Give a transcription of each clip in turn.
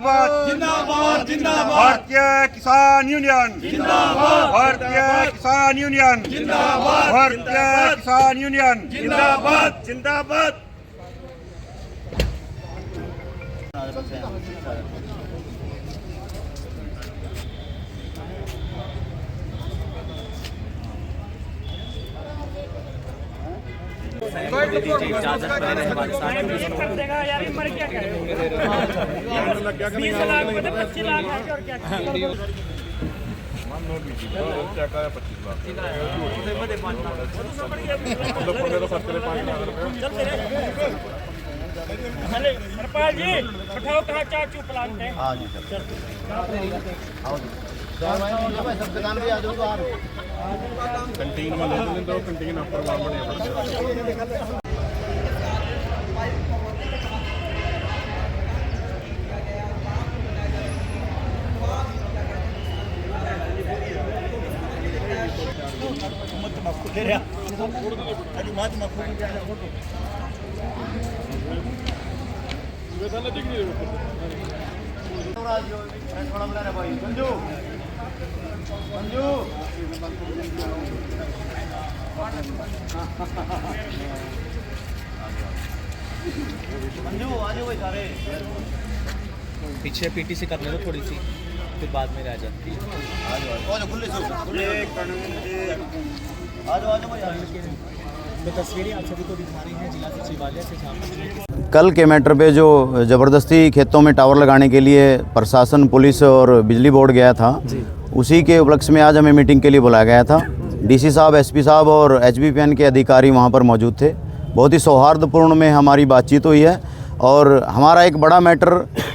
जिंदाबाद जिंदाबाद जिंदाबाद भारतीय किसान यूनियन जिंदाबाद भारतीय किसान यूनियन जिंदाबाद भारतीय किसान यूनियन जिंदाबाद जिंदाबाद। इजाजत पहले हमारे साथ 20 लाख में 25 लाख है और क्या हरपाल जी उठाओ कहाँ चार चुप प्लांट है। हाँ जी कंटीन में ले दो कंटीन अपर पीछे पीटीसी कर ले दो थोड़ी सी, फिर बाद में रह जाती है। तो तस्वीरें आप सभी को दिखा रही हैं जिला सचिवालय से, जहाँ पर कल के मैटर पे जो ज़बरदस्ती खेतों में टावर लगाने के लिए प्रशासन, पुलिस और बिजली बोर्ड गया था, उसी के उपलक्ष्य में आज हमें मीटिंग के लिए बुलाया गया था। डीसी साहब, एसपी साहब और एचबीपीएन के अधिकारी वहाँ पर मौजूद थे। बहुत ही सौहार्दपूर्ण में हमारी बातचीत हुई है और हमारा एक बड़ा मैटर,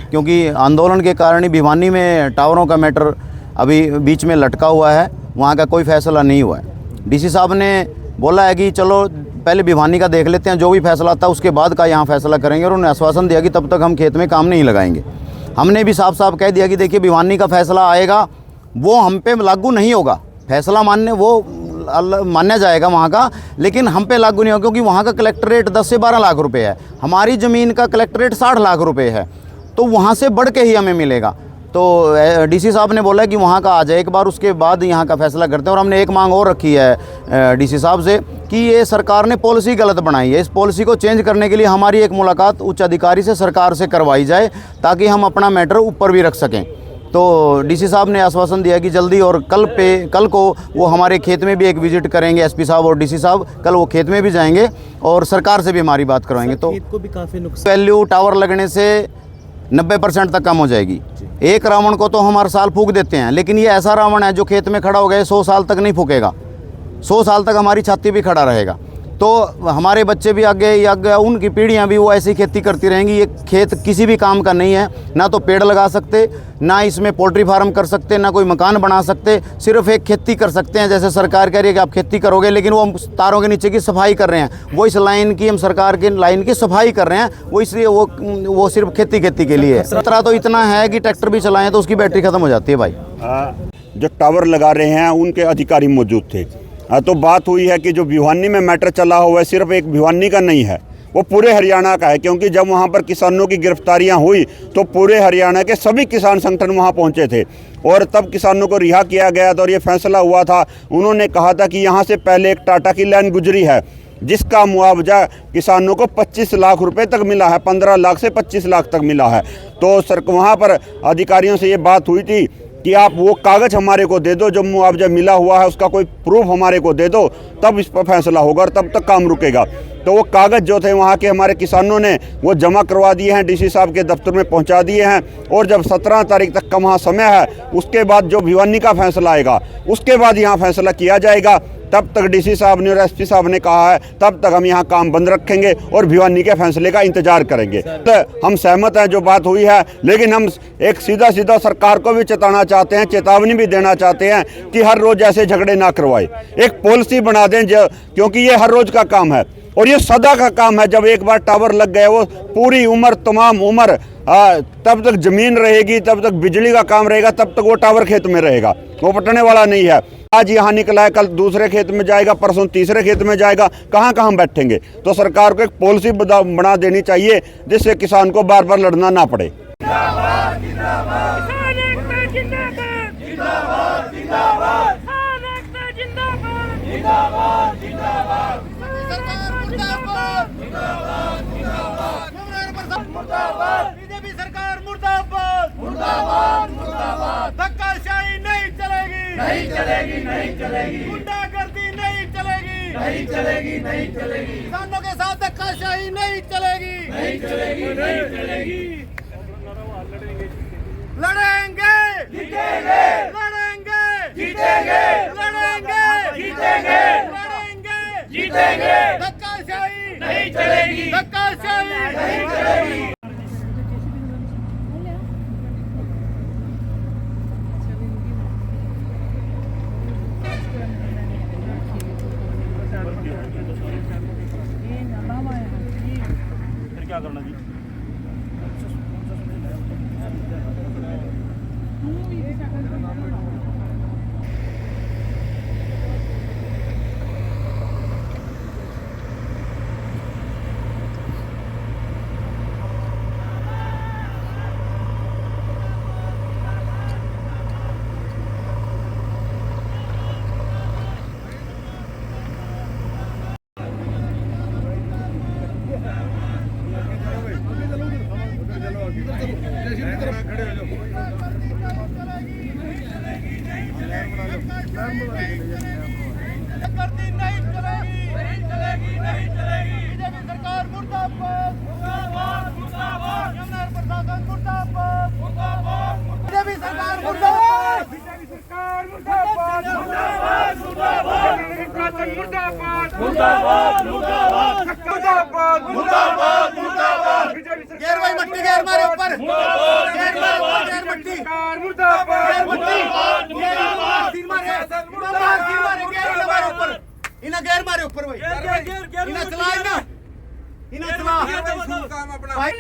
क्योंकि आंदोलन के कारण ही भिवानी में टावरों का मैटर अभी बीच में लटका हुआ है, वहाँ का कोई फैसला नहीं हुआ है। डीसी साहब ने बोला है कि चलो पहले भिवानी का देख लेते हैं, जो भी फैसला आता है उसके बाद का यहाँ फैसला करेंगे, और उन्होंने आश्वासन दिया कि तब तक हम खेत में काम नहीं लगाएंगे। हमने भी साफ साफ कह दिया कि देखिए भिवानी का फैसला आएगा वो हम पे लागू नहीं होगा, फैसला मानने वो मान्या जाएगा वहाँ का, लेकिन हम पे लागू नहीं होगा, क्योंकि वहाँ का कलेक्टर रेट 10 से 12 लाख रुपए है, हमारी ज़मीन का कलेक्टर रेट 60 लाख रुपए है, तो वहाँ से बढ़ के ही हमें मिलेगा। तो डीसी साहब ने बोला कि वहाँ का आ जाए एक बार, उसके बाद यहाँ का फैसला करते हैं। और हमने एक मांग और रखी है डीसी साहब से कि ये सरकार ने पॉलिसी गलत बनाई है, इस पॉलिसी को चेंज करने के लिए हमारी एक मुलाकात उच्च अधिकारी से, सरकार से करवाई जाए, ताकि हम अपना मैटर ऊपर भी रख सकें। तो डीसी साहब ने आश्वासन दिया कि जल्दी, और कल को वो हमारे खेत में भी एक विजिट करेंगे। एसपी साहब और डीसी साहब कल वो खेत में भी जाएंगे और सरकार से भी हमारी बात करवाएंगे। तो खेत को भी काफ़ी नुकसान, वैल्यू टावर लगने से 90% तक कम हो जाएगी। एक रावण को तो हम हर साल फूंक देते हैं, लेकिन ये ऐसा रावण है जो खेत में खड़ा हो गया 100 साल तक नहीं फूकेगा, 100 साल तक हमारी छाती भी खड़ा रहेगा। तो हमारे बच्चे भी आगे उनकी पीढ़ियां भी वो ऐसी खेती करती रहेंगी। ये खेत किसी भी काम का नहीं है, ना तो पेड़ लगा सकते, ना इसमें पोल्ट्री फार्म कर सकते, ना कोई मकान बना सकते, सिर्फ एक खेती कर सकते हैं। जैसे सरकार कह रही है कि आप खेती करोगे, लेकिन वो तारों के नीचे की सफाई कर रहे हैं, वो इस लाइन की, हम सरकार की लाइन की सफाई कर रहे हैं, वो इसलिए वो सिर्फ खेती के लिए है। खतरा तो इतना है कि ट्रैक्टर भी चलाएं तो उसकी बैटरी खत्म हो जाती है भाई। जो टावर लगा रहे हैं उनके अधिकारी मौजूद थे। तो बात हुई है कि जो भिवानी में मैटर चला हुआ है सिर्फ एक भिवानी का नहीं है, वो पूरे हरियाणा का है, क्योंकि जब वहाँ पर किसानों की गिरफ्तारियाँ हुई तो पूरे हरियाणा के सभी किसान संगठन वहाँ पहुँचे थे और तब किसानों को रिहा किया गया था और ये फैसला हुआ था। उन्होंने कहा था कि यहाँ से पहले एक टाटा की लाइन गुजरी है जिसका मुआवजा किसानों को 25 लाख रुपए तक मिला है, 15 लाख से 25 लाख तक मिला है। तो सर वहाँ पर अधिकारियों से ये बात हुई थी कि आप वो कागज़ हमारे को दे दो, जो मुआवजा मिला हुआ है उसका कोई प्रूफ हमारे को दे दो, तब इस पर फैसला होगा और तब तक काम रुकेगा। तो वो कागज़ जो थे वहाँ के हमारे किसानों ने वो जमा करवा दिए हैं, डीसी साहब के दफ्तर में पहुँचा दिए हैं। और जब 17 तारीख तक का वहाँ समय है, उसके बाद जो भिवानी का फैसला आएगा उसके बाद यहाँ फैसला किया जाएगा। तब तक डीसी साहब ने और एसपी साहब ने कहा है तब तक हम यहाँ काम बंद रखेंगे और भिवानी के फैसले का इंतजार करेंगे। तो हम सहमत हैं जो बात हुई है, लेकिन हम एक सीधा सरकार को भी चेताना चाहते हैं, चेतावनी भी देना चाहते हैं कि हर रोज ऐसे झगड़े ना करवाए, एक पॉलिसी बना दें, क्योंकि ये हर रोज का काम है और ये सदा का काम है। जब एक बार टावर लग गए वो पूरी उम्र, तमाम उम्र, तब तक जमीन रहेगी, तब तक बिजली का काम रहेगा, तब तक वो टावर खेत में रहेगा, वो पटने वाला नहीं है। आज यहाँ निकला है, कल दूसरे खेत में जाएगा, परसों तीसरे खेत में जाएगा, कहाँ कहाँ बैठेंगे। तो सरकार को एक पॉलिसी बना देनी चाहिए जिससे किसान को बार बार लड़ना ना पड़े। मुर्दाबाद मुर्दाबाद धक्काशाही नहीं चलेगी, नहीं चलेगी नहीं चलेगी गुंडागर्दी नहीं चलेगी, नहीं चलेगी नहीं चलेगी किसानों के साथ धक्काशाही नहीं चलेगी, नहीं चलेगी नहीं चलेगी लड़ेंगे जीतेंगे लड़ेंगे जीतेंगे लड़ेंगे जीतेंगे लड़ेंगे जीतेंगे धक्काशाही नहीं चलेगी धक्काशाही नहीं चलेगी फिर क्या करना जी धक्काशाही नहीं चलेगी, नहीं चलेगी नहीं चलेगी बीजेपी सरकार मुर्दाबाद मुर्दाबाद मुर्दाबाद यमुना प्रशासन मुर्दाबाद मुर्दाबाद बीजेपी सरकार मुर्दाबाद बीजेपी सरकार मुर्दाबाद मुर्दाबाद मुर्दाबाद प्रशासन मुर्दाबाद मुर्दाबाद मुर्दाबाद मुर्दाबाद मुर्दाबाद मुर्दाबाद गेर भाई मट्टी गेर मारे ऊपर गेर मारे गेर मट्टी मुर्दाबाद गेर मट्टी मुर्दाबाद तीन मारे मुर्दाबाद तीन मारे गेर मारे ऊपर इन्हें गेर मारे ऊपर भाई इन्हें चला इन्हें चला भाई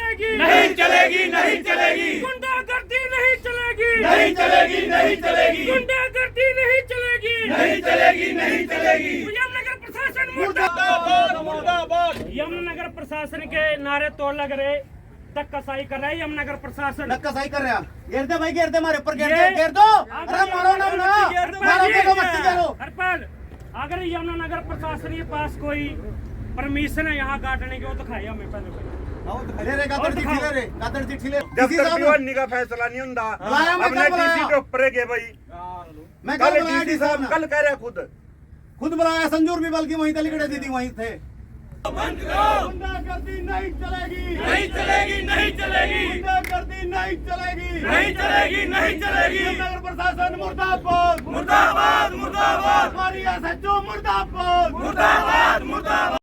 नहीं चलेगी नहीं चलेगी गुंडागर्दी नहीं चलेगी, नहीं चलेगी नहीं चलेगी गुंडागर्दी नहीं चलेगी, नहीं चलेगी नहीं चलेगी यमुनानगर प्रशासन मुर्दाबाद मुर्दाबाद यमुनानगर प्रशासन के नारे तो लग रहे, धक्काशाही कर रहा है यमुनानगर प्रशासन। धक्काशाही कर रहे हैं गेर दे भाई गेर दे मारे ऊपर गेर दो अरे मारो ना मारो के दो मट्टी गेरो हरपाल अगर यमुनानगर प्रशासन के पास कोई परमिशन है यहाँ काटने की वो तो खाया हमें पहले ले रे गादड़ चिट्ठी ले रे गादड़ चिट्ठी ले जब तक दीवानी का फैसला नहीं होता बुलाया मैं अपने कब बुलाया? डीसी के ऊपर है भाई मैं कल कल बुलाया डीसी साहब कल कह रहे खुद बुलाया संजूर भी बल्कि वहीं तलीगढ़ दीदी वहीं थे गुंडागर्दी नहीं चलेगी नहीं चलेगी नहीं चलेगी गुंडागर्दी नहीं चलेगी नहीं चलेगी नहीं चलेगी नगर प्रशासन मुर्दाबाद मुर्दाबाद मुर्दाबाद हमारी SHO मुर्दाबाद मुर्दाबाद मुर्दाबाद